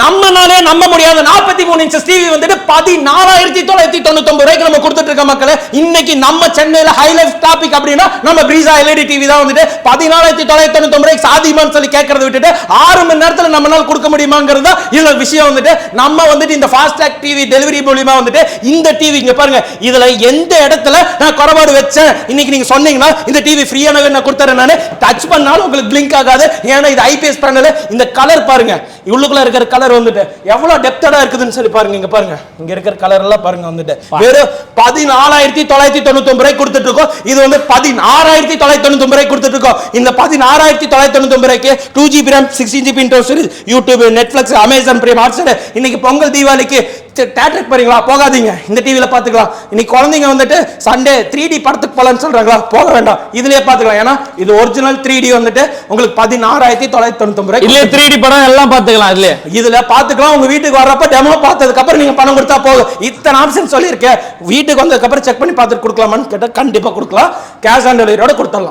நம்மனாலே நம்ப முடியாத 43 inch TV வந்துட்டு 14999 ரூபாய்க்கு நம்ம கொடுத்துட்டு இருக்க மக்களே. இன்னைக்கு நம்ம சென்னையில ஹை லைஃப் டாபிக் அப்படினா நம்ம பிரீசா எல்இடி டிவி தான் வந்துட்டு 14999 ரூபாய்க்கு சாதிமான்னு சொல்லி கேட்கறத விட்டுட்டு 6 மணி நேரத்துல நம்மனால கொடுக்க முடியுமாங்கிறது தான் இந்த விஷயம். வந்துட்டு நம்ம வந்துட்டு இந்த ஃபாஸ்ட் ட்ராக் டிவி டெலிவரி மூலமா வந்துட்டு இந்த டிவி இங்க பாருங்க, இதுல எந்த இடத்துல நான் குறைபாடு வச்சேன் இன்னைக்கு நீங்க சொன்னீங்கன்னா இந்த டிவி ஃப்ரீயானவே நான் கொடுத்துறேன். நான் டச் பண்ணாலும் உங்களுக்கு பிளிங்க் ஆகாது, ஏன்னா இது ஐபிஎஸ் பேனல். இந்த கலர் பாருங்க, உள்ளுக்குள்ள இருக்கிற கலர் வந்துட்டு எவ்வளவு டெப்தடா இருக்குதுன்னு சொல்லி பாருங்க. இங்க பாருங்க, இங்க இருக்கிற கலர் எல்லாம் பாருங்க. வந்துட்டு வெறும் 14999 ரூபாய்க்கு கொடுத்துட்டு இருக்கோம். இது வந்து 16999 ரூபாய்க்கு கொடுத்துட்டு இருக்கோம். இந்த 16999 ரூபாய்க்கு 2GB RAM 16GB internal YouTube, Netflix, Amazon prime, Hotstar. இன்னைக்கு பொங்கல் தீபாவளிக்கு தியேட்டருக்கு போறீங்களா, போகாதீங்க, இந்த டிவில பாத்துக்கலாம். இன்னைக்கு குழந்தைங்க வந்துட்டு சண்டே 3D படத்துக்கு போலான்னு சொல்றாங்களா, போக வேண்டாம், இதுலயே பாத்துக்கலாம். ஏன்னா இது ஒரிஜினல் 3D வந்துட்டு உங்களுக்கு 16999 ரூபாய். இல்ல 3D படம் எல்லாம் பாத்துக்கலாம், இதுல பாத்துக்கலாம். உங்க வீட்டுக்கு வர்றப்ப டெமோ பார்த்ததுக்கு அப்புறம் நீங்க பணம் கொடுத்தா போதும். இத்தனை ஆப்ஷன் சொல்லியிருக்கேன். வீட்டுக்கு வந்ததுக்கு அப்புறம் செக் பண்ணி பார்த்துட்டு கொடுக்கலாமான்னு கேட்டா கண்டிப்பா கொடுக்கலாம். கேஷ் ஆன் டெலிவரியோட கொடுத்துடலாம்.